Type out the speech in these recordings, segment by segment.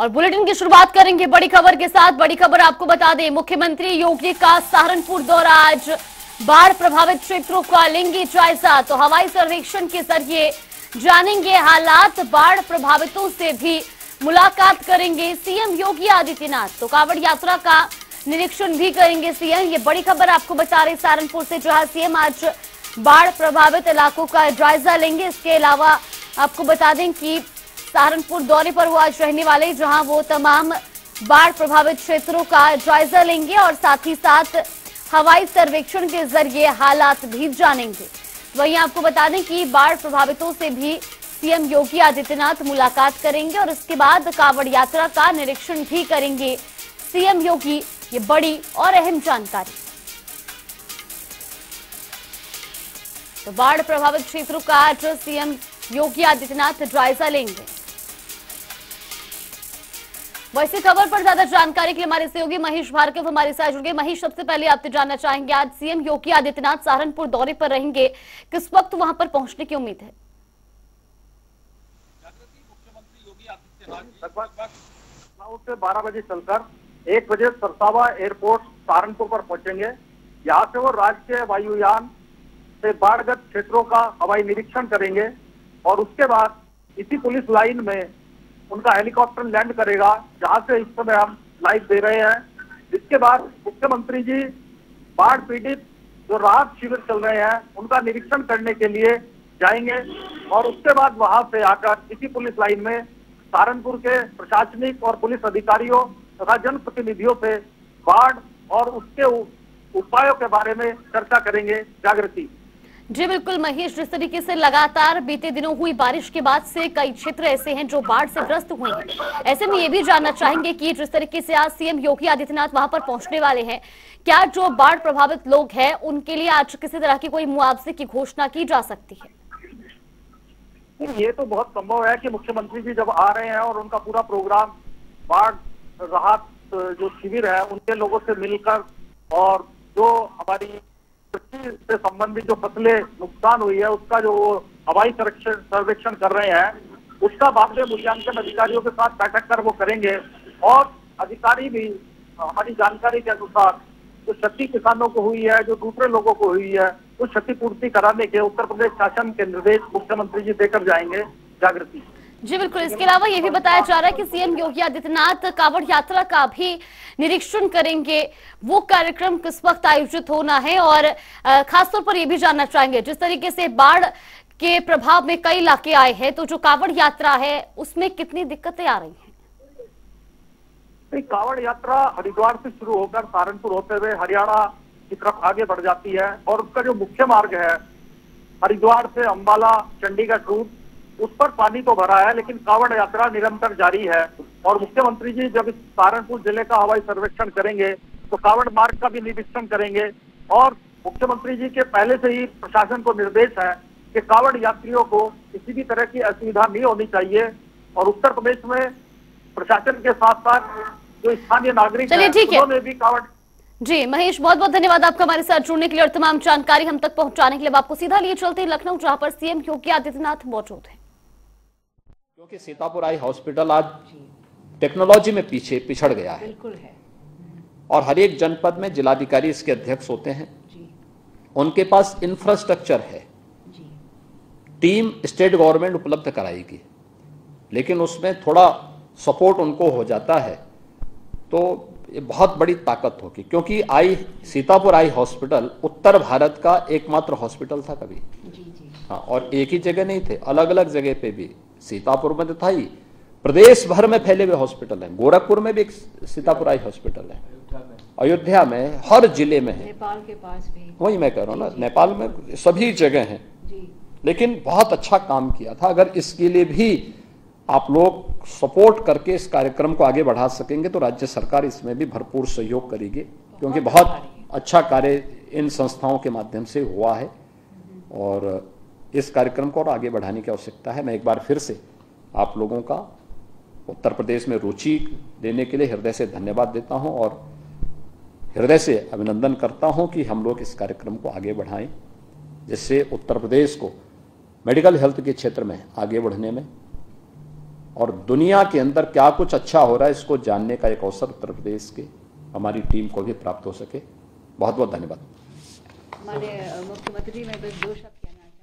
और बुलेटिन की शुरुआत करेंगे बड़ी खबर के साथ। बड़ी खबर आपको बता दें, मुख्यमंत्री योगी का सहारनपुर दौरा। आज बाढ़ प्रभावित क्षेत्रों का लेंगे जायजा, तो हवाई सर्वेक्षण के जरिए जानेंगे हालात। बाढ़ प्रभावितों से भी मुलाकात करेंगे सीएम योगी आदित्यनाथ, तो कांवड़ यात्रा का निरीक्षण भी करेंगे सीएम। ये बड़ी खबर आपको बता रहे सहारनपुर से, जहां सीएम आज बाढ़ प्रभावित इलाकों का जायजा लेंगे। इसके अलावा आपको बता दें कि सहारनपुर दौरे पर वो आज रहने वाले, जहां वो तमाम बाढ़ प्रभावित क्षेत्रों का जायजा लेंगे और साथ ही साथ हवाई सर्वेक्षण के जरिए हालात भी जानेंगे। वहीं आपको बता दें कि बाढ़ प्रभावितों से भी सीएम योगी आदित्यनाथ मुलाकात करेंगे और इसके बाद कांवड़ यात्रा का निरीक्षण भी करेंगे सीएम योगी। ये बड़ी और अहम जानकारी। तो बाढ़ प्रभावित क्षेत्रों का आज सीएम योगी आदित्यनाथ जायजा लेंगे। वैसे खबर पर ज्यादा जानकारी के लिए हमारे सहयोगी महेश भार्गव हमारे साथ जुड़ गए। महेश, सबसे पहले आपसे जानना चाहेंगे, आज सीएम योगी आदित्यनाथ सहारनपुर दौरे पर रहेंगे, किस वक्त वहां पर पहुंचने की उम्मीद है? मुख्यमंत्री योगी आदित्यनाथ लगभग 9 से 12 बजे चलकर 1 बजे सरसावा एयरपोर्ट सहारनपुर पर पहुंचेंगे। यहाँ से वो राजकीय वायुयान से बाढ़ग्रस्त क्षेत्रों का हवाई निरीक्षण करेंगे और उसके बाद इसी पुलिस लाइन में उनका हेलीकॉप्टर लैंड करेगा, जहां से इस समय हम लाइव दे रहे हैं। इसके बाद मुख्यमंत्री जी बाढ़ पीड़ित जो राहत शिविर चल रहे हैं उनका निरीक्षण करने के लिए जाएंगे और उसके बाद वहां से आकर इसी पुलिस लाइन में सहारनपुर के प्रशासनिक और पुलिस अधिकारियों तथा जनप्रतिनिधियों से बाढ़ और उसके उपायों के बारे में चर्चा करेंगे। जागृति जी बिल्कुल महेश, जिस तरीके से लगातार बीते दिनों हुई बारिश के बाद से कई क्षेत्र ऐसे हैं जो बाढ़ से ग्रस्त हुए हैं, ऐसे में ये भी जानना चाहेंगे कि जिस तरीके से आज सीएम योगी आदित्यनाथ वहां पर पहुंचने वाले हैं, क्या जो बाढ़ प्रभावित लोग हैं उनके लिए आज किसी तरह की कोई मुआवजे की घोषणा की जा सकती है? ये तो बहुत संभव है कि मुख्यमंत्री जी जब आ रहे हैं और उनका पूरा प्रोग्राम बाढ़ राहत जो शिविर है उनके लोगों से मिलकर और जो हमारी कृषि से संबंधित जो फसलें नुकसान हुई है उसका जो हवाई सर्वेक्षण कर रहे हैं उसका बाद में मूल्यांकन अधिकारियों के साथ बैठक कर वो करेंगे। और अधिकारी भी हमारी जानकारी के अनुसार जो क्षति किसानों को हुई है, जो दूसरे लोगों को हुई है, उस क्षतिपूर्ति कराने के उत्तर प्रदेश शासन के निर्देश मुख्यमंत्री जी देकर जाएंगे। जागृति जी बिल्कुल, इसके अलावा ये भी बताया जा रहा है कि सीएम योगी आदित्यनाथ कांवड़ यात्रा का भी निरीक्षण करेंगे। वो कार्यक्रम किस वक्त आयोजित होना है और खासतौर पर ये भी जानना चाहेंगे, जिस तरीके से बाढ़ के प्रभाव में कई इलाके आए हैं, तो जो कांवड़ यात्रा है उसमें कितनी दिक्कतें आ रही हैं? कांवड़ यात्रा हरिद्वार से शुरू होकर सहारनपुर होते हुए हरियाणा की तरफ आगे बढ़ जाती है और उसका जो मुख्य मार्ग है हरिद्वार से अंबाला चंडीगढ़ रूट, उस पर पानी तो भरा है लेकिन कांवड़ यात्रा निरंतर जारी है। और मुख्यमंत्री जी जब इस सहारनपुर जिले का हवाई सर्वेक्षण करेंगे तो कांवड़ मार्ग का भी निरीक्षण करेंगे। और मुख्यमंत्री जी के पहले से ही प्रशासन को निर्देश है कि कांवड़ यात्रियों को किसी भी तरह की असुविधा नहीं होनी चाहिए। और उत्तर प्रदेश में प्रशासन के साथ साथ जो स्थानीय नागरिक हैं उन्होंने भी कांवड़। जी महेश, बहुत बहुत धन्यवाद आपका हमारे साथ जुड़ने के लिए और तमाम जानकारी हम तक पहुंचाने के लिए। आपको सीधा लिए चलते हैं लखनऊ, जहां पर सीएम योगी आदित्यनाथ मौजूद हैं। क्योंकि सीतापुर आई हॉस्पिटल आज टेक्नोलॉजी में पीछे पिछड़ गया है, बिल्कुल है। और हर एक जनपद में जिलाधिकारी इसके अध्यक्ष होते हैं, उनके पास इंफ्रास्ट्रक्चर है, टीम स्टेट गवर्नमेंट उपलब्ध कराएगी, लेकिन उसमें थोड़ा सपोर्ट उनको हो जाता है तो ये बहुत बड़ी ताकत होगी। क्योंकि सीतापुर आई हॉस्पिटल उत्तर भारत का एकमात्र हॉस्पिटल था कभी, हाँ, और एक ही जगह नहीं थे, अलग अलग जगह पे भी। सीतापुर में तो था ही, प्रदेश भर में फैले हुए हॉस्पिटल हैं। गोरखपुर में भी एक सीतापुर आई हॉस्पिटल है, अयोध्या में, हर जिले में है, नेपाल के पास भी। वही मैं कह रहा हूँ ना, नेपाल में सभी जगह हैं। लेकिन बहुत अच्छा काम किया था। अगर इसके लिए भी आप लोग सपोर्ट करके इस कार्यक्रम को आगे बढ़ा सकेंगे तो राज्य सरकार इसमें भी भरपूर सहयोग करेगी, क्योंकि बहुत अच्छा कार्य इन संस्थाओं के माध्यम से हुआ है और इस कार्यक्रम को और आगे बढ़ाने की आवश्यकता है। मैं एक बार फिर से आप लोगों का उत्तर प्रदेश में रुचि देने के लिए हृदय से धन्यवाद देता हूं और हृदय से अभिनंदन करता हूं कि हम लोग इस कार्यक्रम को आगे बढ़ाएं, जिससे उत्तर प्रदेश को मेडिकल हेल्थ के क्षेत्र में आगे बढ़ने में और दुनिया के अंदर क्या कुछ अच्छा हो रहा है इसको जानने का एक अवसर उत्तर प्रदेश के हमारी टीम को भी प्राप्त हो सके। बहुत बहुत धन्यवाद। हमारे मुख्यमंत्री में बस 2 शब्द कहना चाहूँगी।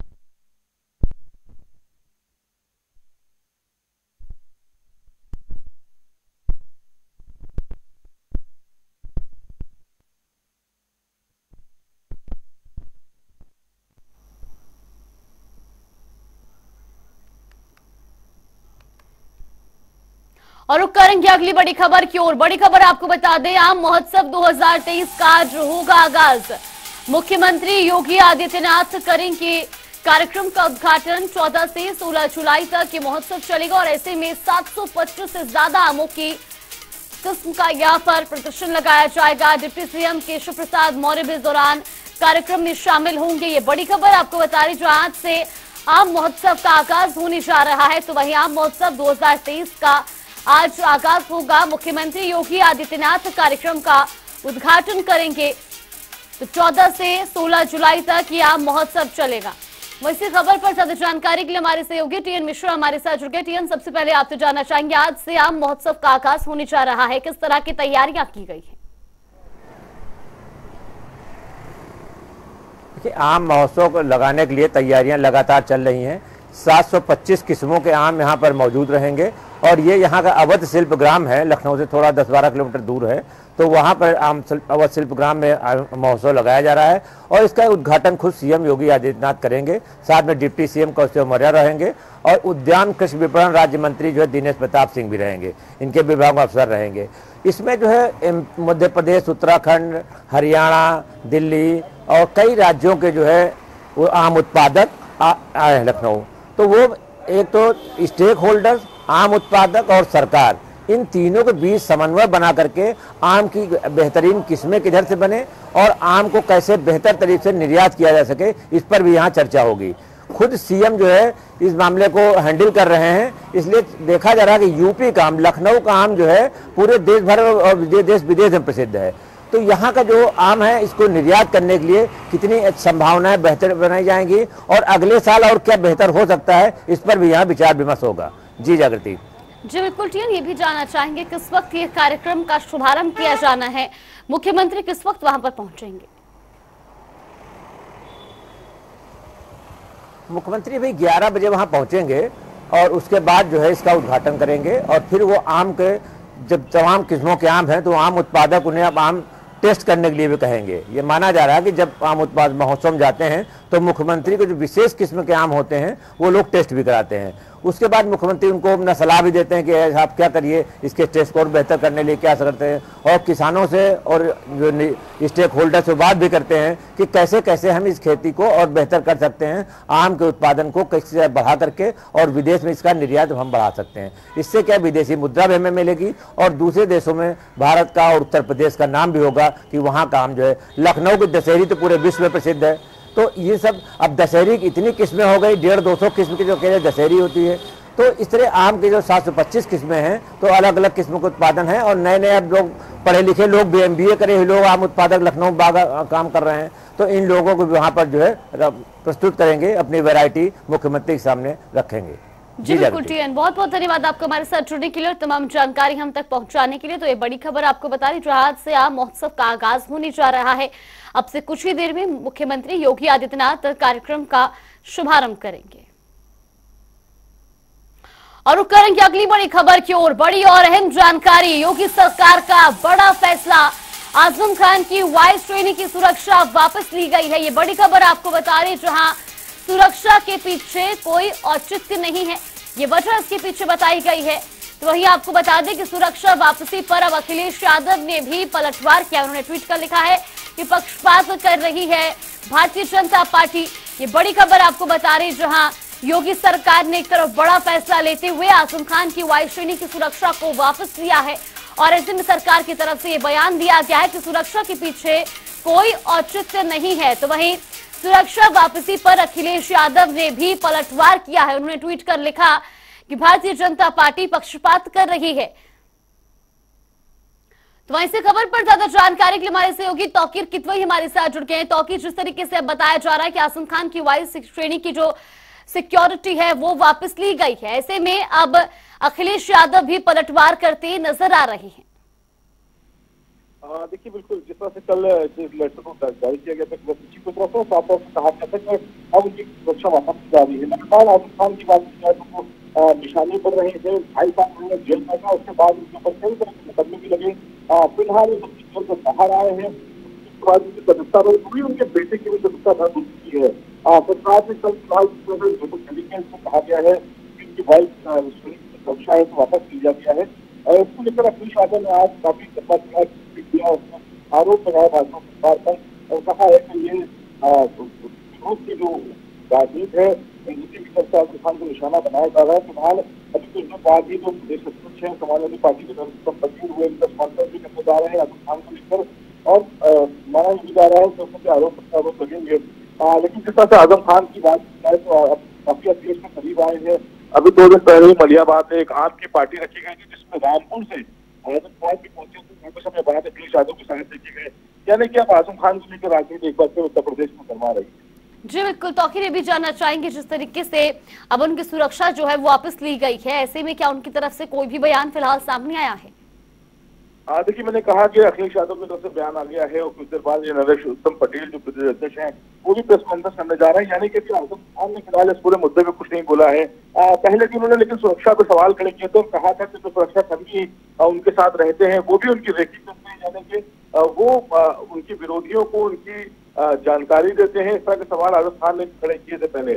और रुक करेंगे अगली बड़ी खबर की ओर। बड़ी खबर आपको बता दें, आम महोत्सव 2023 का आज होगा आगाज। मुख्यमंत्री योगी आदित्यनाथ करेंगे कार्यक्रम का उद्घाटन। 14 से 16 जुलाई तक ये महोत्सव चलेगा और ऐसे में 725 से ज्यादा आमों की किस्म का यहाँ पर प्रदर्शन लगाया जाएगा। डिप्टी सीएम केशव प्रसाद मौर्य भी इस दौरान कार्यक्रम में शामिल होंगे। ये बड़ी खबर आपको बता रही, जो आज से आम महोत्सव का आगाज होने जा रहा है। तो वहीं आम महोत्सव 2023 का आज आगाज होगा। मुख्यमंत्री योगी आदित्यनाथ कार्यक्रम का उद्घाटन करेंगे। तो 14 से 16 जुलाई तक ये आम महोत्सव चलेगा। इसी खबर पर ज्यादा जानकारी के लिए हमारे सहयोगी टीएन मिश्रा हमारे साथ जुड़ गए। टीएन, सबसे पहले आपसे जानना चाहेंगे, आज से आम महोत्सव का आगाज होने जा रहा है, किस तरह की तैयारियां की गई है? देखिए, आम महोत्सव को लगाने के लिए तैयारियां लगातार चल रही हैं। 725 किस्मों के आम यहाँ पर मौजूद रहेंगे और ये यहाँ का अवध शिल्प ग्राम है, लखनऊ से थोड़ा 10-12 किलोमीटर दूर है। तो वहाँ पर अवध शिल्प ग्राम में महोत्सव लगाया जा रहा है और इसका उद्घाटन खुद सीएम योगी आदित्यनाथ करेंगे। साथ में डिप्टी सीएम कौशल मौर्य रहेंगे और उद्यान कृषि विपणन राज्य मंत्री जो है दिनेश प्रताप सिंह भी रहेंगे, इनके विभाग अफसर रहेंगे। इसमें जो है मध्य प्रदेश, उत्तराखंड, हरियाणा, दिल्ली और कई राज्यों के जो है वो आम उत्पादक आए हैं लखनऊ। तो वो एक तो स्टेक होल्डर्स, आम उत्पादक और सरकार, इन तीनों के बीच समन्वय बना करके आम की बेहतरीन किस्में किधर से बने और आम को कैसे बेहतर तरीके से निर्यात किया जा सके, इस पर भी यहाँ चर्चा होगी। खुद सीएम जो है इस मामले को हैंडल कर रहे हैं, इसलिए देखा जा रहा है कि यूपी का आम, लखनऊ का आम जो है पूरे देश भर और देश विदेश में प्रसिद्ध है। तो यहाँ का जो आम है इसको निर्यात करने के लिए कितनी संभावनाएं बेहतर बनाई जाएंगी और अगले साल और क्या बेहतर हो सकता है, इस पर भी यहाँ विचार विमर्श होगा। जी जागृति। जी बिल्कुल टीएन, ये भी जानना चाहेंगे किस वक्त ये कार्यक्रम का शुभारंभ किया जाना है, मुख्यमंत्री किस वक्त वहां पर पहुंचेंगे? मुख्यमंत्री भी 11 बजे वहां पहुंचेंगे और उसके बाद जो है इसका उद्घाटन करेंगे और फिर वो आम के जब तमाम किस्मों के आम हैं तो आम उत्पादक उन्हें अब आम टेस्ट करने के लिए भी कहेंगे। ये माना जा रहा है कि जब आम उत्पाद महोत्सव में जाते हैं तो मुख्यमंत्री को जो विशेष किस्म के आम होते हैं वो लोग टेस्ट भी कराते हैं। उसके बाद मुख्यमंत्री उनको अपना सलाह भी देते हैं कि आप क्या करिए, इसके टेस्ट को बेहतर करने के लिए क्या करते हैं और किसानों से और जो स्टेक होल्डर से बात भी करते हैं कि कैसे कैसे हम इस खेती को और बेहतर कर सकते हैं, आम के उत्पादन को कैसे बढ़ा करके और विदेश में इसका निर्यात हम बढ़ा सकते हैं। इससे क्या विदेशी मुद्रा भी हमें मिलेगी और दूसरे देशों में भारत का और उत्तर प्रदेश का नाम भी होगा कि वहाँ का आम जो है, लखनऊ की दशहरी तो पूरे विश्व में प्रसिद्ध है। तो ये सब अब दशहरी की इतनी किस्में हो गई, 150-200 किस्म की जो कह दशहरी होती है। तो इस तरह आम की जो 725 किस्में हैं तो अलग अलग किस्मों के उत्पादन है और नए नए अब लोग पढ़े लिखे लोग भी MBA करे हुए लोग आम उत्पादक लखनऊ बागा काम कर रहे हैं। तो इन लोगों को भी वहाँ पर जो है प्रस्तुत करेंगे, अपनी वैरायटी मुख्यमंत्री के सामने रखेंगे। जी बिल्कुल टीएन, बहुत बहुत धन्यवाद आपको हमारे साथ जुड़ने के लिए और तमाम जानकारी हम तक पहुंचाने के लिए। तो ये बड़ी खबर आपको बता रही, जो आज से आम महोत्सव का आगाज होने जा रहा है। अब से कुछ ही देर में मुख्यमंत्री योगी आदित्यनाथ कार्यक्रम का शुभारंभ करेंगे। और रुक करेंगे अगली बड़ी खबर की ओर। बड़ी और अहम जानकारी, योगी सरकार का बड़ा फैसला, आजम खान की वायु श्रेणी की सुरक्षा वापस ली गई है। ये बड़ी खबर आपको बता रही, जहां सुरक्षा के पीछे कोई औचित्य नहीं है, ये वजह इसके पीछे बताई गई है। तो वही आपको बता दें कि सुरक्षा वापसी पर अब अखिलेश यादव ने भी पलटवार किया। उन्होंने ट्वीट कर लिखा है कि पक्षपात कर रही है भारतीय जनता पार्टी। ये बड़ी खबर आपको बता रही, जहां योगी सरकार ने एक तरफ बड़ा फैसला लेते हुए आजम खान की वायु श्रेणी की सुरक्षा को वापस लिया है और ऐसे में सरकार की तरफ से ये बयान दिया गया है कि सुरक्षा के पीछे कोई औचित्य नहीं है। तो वहीं सुरक्षा वापसी पर अखिलेश यादव ने भी पलटवार किया है। उन्होंने ट्वीट कर लिखा कि भारतीय जनता पार्टी पक्षपात कर रही है। तो वहीं से खबर पर ज्यादा जानकारी के लिए हमारे सहयोगी तौकीर कितवई हमारे साथ जुड़ गए हैं। तौकीर, जिस तरीके से बताया जा रहा है कि आजम खान की वायु श्रेणी की जो सिक्योरिटी है वो वापस ली गई है, ऐसे में अब अखिलेश यादव भी पलटवार करते नजर आ रहे हैं। देखिए, बिल्कुल जिस तरह से कल जिस लेटर को जारी किया गया था की तरफ से साफ तौर से कहा गया था कि अब उनकी सुरक्षा वापस की जा रही है। लगातार आजम खान की बात की जाए तो निशाने पर रहे थे, 2.5 साल उन्होंने जेल में था, उसके बाद उनके ऊपर कई तरह के मुकदमे भी लगे। फिलहाल जेल से बाहर आए हैं, उसके बाद उनकी सदस्यता रही, उनके बेटे की भी सदस्यता रद्द हो चुकी है। सरकार ने कल फिलहाल कहा गया है कि उनकी भाई सुरक्षा है तो वापस ली जा गया है। इसको लेकर अखिलेश यादव ने आज काफी आरोप लगाया भाजपा सरकार पर और कहा है कि ये विरोध की जो राजनीति है इनकी भी चर्चा आजम खान को निशाना बनाया जा रहा है। फिलहाल अभी कुछ दिन बाद ही जो प्रदेश अध्यक्ष है समाजवादी पार्टी के संपत्ति हुए इनका स्पॉन्सर भी करने जा रहे हैं आजम खान को लेकर और माना भी जा रहा है कि उसके आरोप लगेंगे। लेकिन जिस तरह से आजम खान की बात की जाए तो काफी अखिलेश में करीब आए हैं। अभी 2 दिन पहले ही मलियाबाद में एक आम की पार्टी रखी गई थी जिसमें रामपुर से आजम खान भी पहुंचे थे, कुछ समय बाद अखिलेश यादव के साथ देखे गए, यानी कि अब आजम खान को लेकर राजनीति एक बार फिर उत्तर प्रदेश में करवा रही है। जी बिल्कुल, तौकीर ये भी जानना चाहेंगे जिस तरीके से अब उनकी सुरक्षा जो है वो वापस ली गई है, ऐसे में क्या उनकी तरफ से कोई भी बयान फिलहाल सामने आया है? देखिए, मैंने कहा कि अखिलेश यादव की तरफ से बयान आ गया है और कुछ देर बाद नरेश उत्तम पटेल जो प्रदेश अध्यक्ष हैं वो भी प्रेस कॉन्फ्रेंस करने जा रहे हैं, यानी कि आजम खान ने फिलहाल इस पूरे मुद्दे पे कुछ नहीं बोला है। पहले दिन उन्होंने लेकिन सुरक्षा पे सवाल खड़े किए तो कहा था कि जो सुरक्षा कर्मी उनके साथ रहते हैं वो भी उनकी रेकी करते हैं, यानी कि वो उनकी विरोधियों को उनकी जानकारी देते हैं। इस तरह के सवाल आजम खान ने खड़े किए थे पहले,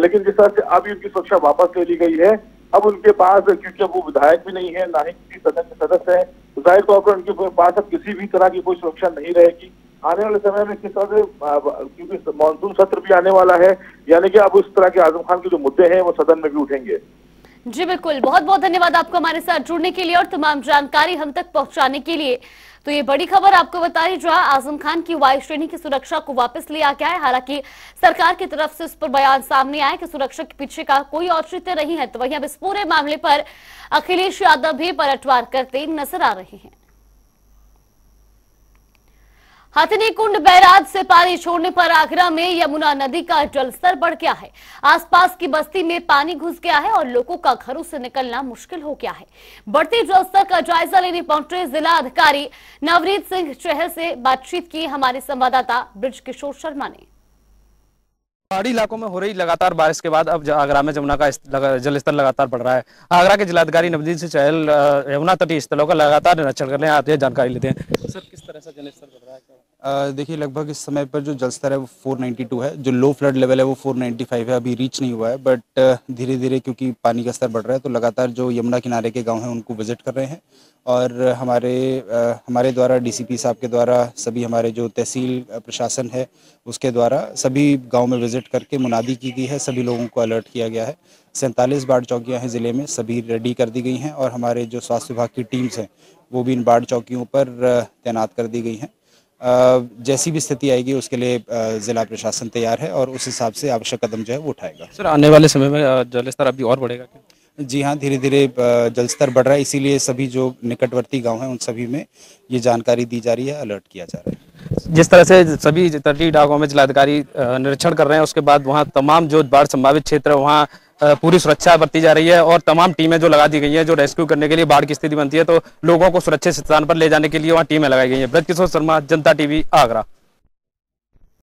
लेकिन जिस तरह से अभी उनकी सुरक्षा वापस ले ली गई है, अब उनके पास क्योंकि अब वो विधायक भी नहीं है ना ही किसी सदन के सदस्य है, तो जाहिर तौर पर उनके पास अब किसी भी तरह की कोई सुरक्षा नहीं रहेगी। आने वाले समय में किस तरह से क्योंकि मानसून सत्र भी आने वाला है, यानी कि अब उस तरह के आजम खान के जो मुद्दे हैं वो सदन में भी उठेंगे। जी बिल्कुल, बहुत बहुत धन्यवाद आपको हमारे साथ जुड़ने के लिए और तमाम जानकारी हम तक पहुंचाने के लिए। तो ये बड़ी खबर आपको बता रही, जहां आजम खान की वायु श्रेणी की सुरक्षा को वापस लिया गया है। हालांकि सरकार की तरफ से इस पर बयान सामने आया कि सुरक्षा के पीछे का कोई औचित्य नहीं है। तो वहीं अब इस पूरे मामले पर अखिलेश यादव भी पलटवार करते नजर आ रहे हैं। हथिनी कुंड बैराज से पानी छोड़ने पर आगरा में यमुना नदी का जलस्तर बढ़ गया है। आसपास की बस्ती में पानी घुस गया है और लोगों का घरों से निकलना मुश्किल हो गया है। बढ़ते जलस्तर का जायजा लेने पहुंचे जिला अधिकारी नवरीत सिंह चहल से बातचीत की हमारे संवाददाता ब्रिज किशोर शर्मा ने। पहाड़ी इलाकों में हो रही लगातार बारिश के बाद अब आगरा में यमुना का जलस्तर लगातार बढ़ रहा है। आगरा के जिलाधिकारी नवजीत सिंह चहल यमुना तटीय स्थलों का लगातार निरीक्षण करने आते हैं, जानकारी लेते हैं। सर, किस तरह से जलस्तर बढ़ रहा है? देखिए, लगभग इस समय पर जो जलस्तर है वो 492 है, जो लो फ्लड लेवल है वो 495 है, अभी रीच नहीं हुआ है, बट धीरे धीरे क्योंकि पानी का स्तर बढ़ रहा है तो लगातार जो यमुना किनारे के गांव हैं उनको विजिट कर रहे हैं। और हमारे द्वारा डीसीपी साहब के द्वारा सभी हमारे जो तहसील प्रशासन है उसके द्वारा सभी गांव में विजिट करके मुनादी की गई है, सभी लोगों को अलर्ट किया गया है। 47 बाढ़ चौकियां हैं ज़िले में, सभी रेडी कर दी गई हैं और हमारे जो स्वास्थ्य विभाग की टीम्स हैं वो भी इन बाढ़ चौकियों पर तैनात कर दी गई हैं। जैसी भी स्थिति आएगी उसके लिए जिला प्रशासन तैयार है और उस हिसाब से आवश्यक कदम जो है वो उठाएगा। सर, आने वाले समय में जलस्तर अभी और बढ़ेगा क्या? जी हाँ, धीरे धीरे जलस्तर बढ़ रहा है, इसीलिए सभी जो निकटवर्ती गांव हैं उन सभी में ये जानकारी दी जा रही है, अलर्ट किया जा रहा है। जिस तरह से सभी तटीय इलाकों में जिलाधिकारी निरीक्षण कर रहे हैं, उसके बाद वहाँ तमाम जो बाढ़ संभावित क्षेत्र है वहाँ पूरी सुरक्षा बरती जा रही है और तमाम टीमें जो लगा दी गई हैं जो रेस्क्यू करने के लिए बाढ़ की स्थिति बनती है तो लोगों को सुरक्षित स्थान पर ले जाने के लिए वहाँ टीमें लगाई गई हैं। ब्रज किशोर शर्मा, जनता टीवी, आगरा।